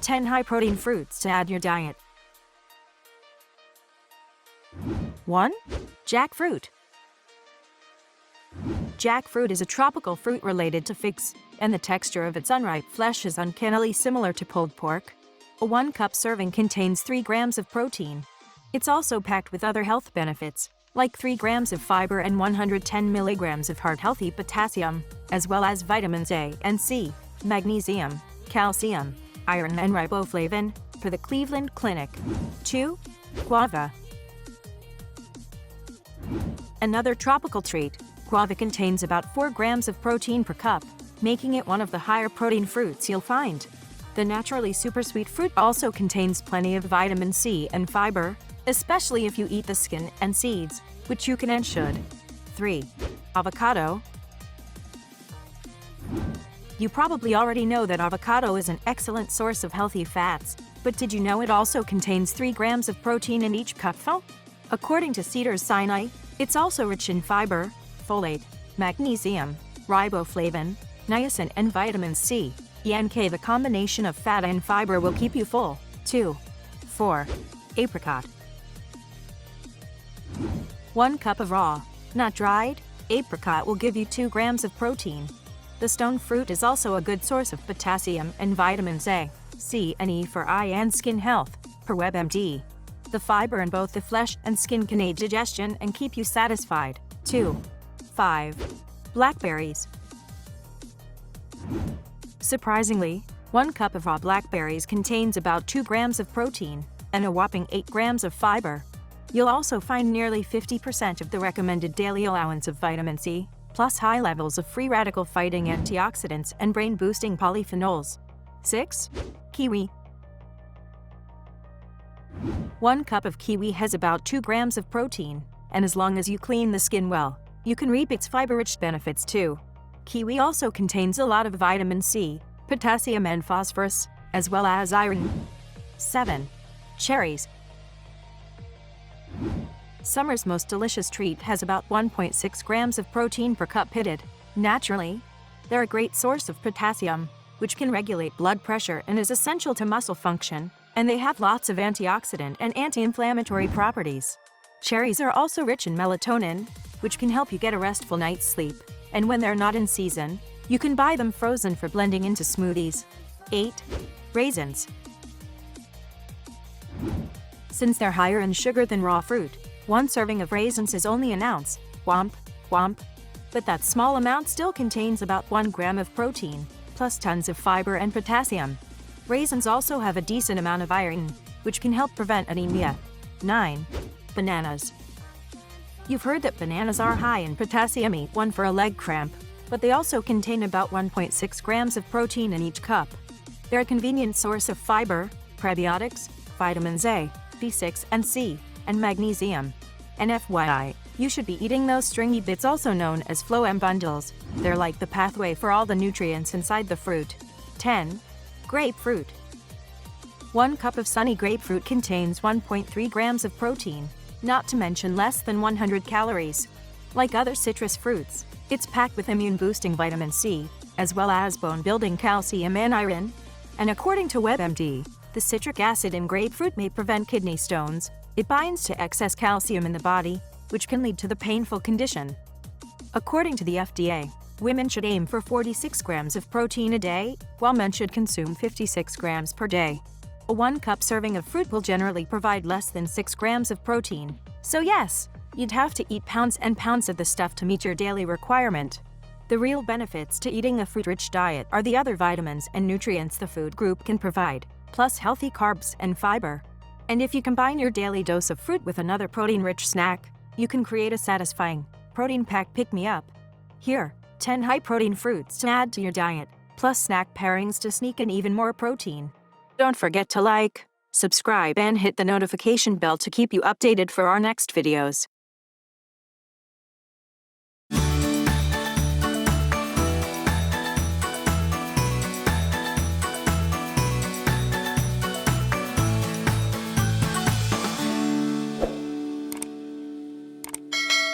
10 high-protein fruits to add your diet. 1. Jackfruit. Jackfruit is a tropical fruit related to figs, and the texture of its unripe flesh is uncannily similar to pulled pork. A 1-cup serving contains 3 grams of protein. It's also packed with other health benefits, like 3 grams of fiber and 110 milligrams of heart-healthy potassium, as well as vitamins A and C, magnesium, calcium, iron and riboflavin, for the Cleveland Clinic. 2. Guava. Another tropical treat, guava contains about 4 grams of protein per cup, making it one of the higher protein fruits you'll find. The naturally super sweet fruit also contains plenty of vitamin C and fiber, especially if you eat the skin and seeds, which you can and should. 3. Avocado. You probably already know that avocado is an excellent source of healthy fats, but did you know it also contains 3 grams of protein in each cupful? According to Cedars-Sinai, it's also rich in fiber, folate, magnesium, riboflavin, niacin and vitamin C, and K. The combination of fat and fiber will keep you full. 2. 4. Apricot. 1 cup of raw, not dried, apricot will give you 2 grams of protein. The stone fruit is also a good source of potassium and vitamins A, C and E for eye and skin health, per WebMD. The fiber in both the flesh and skin can aid digestion and keep you satisfied. 2. 5. Blackberries. Surprisingly, 1 cup of raw blackberries contains about 2 grams of protein and a whopping 8 grams of fiber. You'll also find nearly 50% of the recommended daily allowance of vitamin C, plus high levels of free radical-fighting antioxidants and brain-boosting polyphenols. 6. Kiwi. 1 cup of kiwi has about 2 grams of protein, and as long as you clean the skin well, you can reap its fiber-rich benefits too. Kiwi also contains a lot of vitamin C, potassium and phosphorus, as well as iron. 7. Cherries. Summer's most delicious treat has about 1.6 grams of protein per cup pitted. Naturally, they're a great source of potassium, which can regulate blood pressure and is essential to muscle function, and they have lots of antioxidant and anti-inflammatory properties. Cherries are also rich in melatonin, which can help you get a restful night's sleep, and when they're not in season, you can buy them frozen for blending into smoothies. 8. Raisins. Since they're higher in sugar than raw fruit, 1 serving of raisins is only an ounce. Womp, womp. But that small amount still contains about 1 gram of protein, plus tons of fiber and potassium. Raisins also have a decent amount of iron, which can help prevent anemia. 9. Bananas. You've heard that bananas are high in potassium. Eat one for a leg cramp, but they also contain about 1.6 grams of protein in each cup. They're a convenient source of fiber, prebiotics, vitamins A, B6 and C, and magnesium. And FYI, you should be eating those stringy bits also known as phloem bundles. They're like the pathway for all the nutrients inside the fruit. 10. Grapefruit. 1 cup of sunny grapefruit contains 1.3 grams of protein, not to mention less than 100 calories. Like other citrus fruits, it's packed with immune-boosting vitamin C, as well as bone-building calcium and iron. And according to WebMD, the citric acid in grapefruit may prevent kidney stones. It binds to excess calcium in the body, which can lead to the painful condition. According to the FDA, women should aim for 46 grams of protein a day, while men should consume 56 grams per day. A 1-cup serving of fruit will generally provide less than 6 grams of protein. So yes, you'd have to eat pounds and pounds of the stuff to meet your daily requirement. The real benefits to eating a fruit-rich diet are the other vitamins and nutrients the food group can provide, plus healthy carbs and fiber. And if you combine your daily dose of fruit with another protein-rich snack, you can create a satisfying, protein-packed pick-me-up. Here, 10 high-protein fruits to add to your diet, plus snack pairings to sneak in even more protein. Don't forget to like, subscribe, and hit the notification bell to keep you updated for our next videos.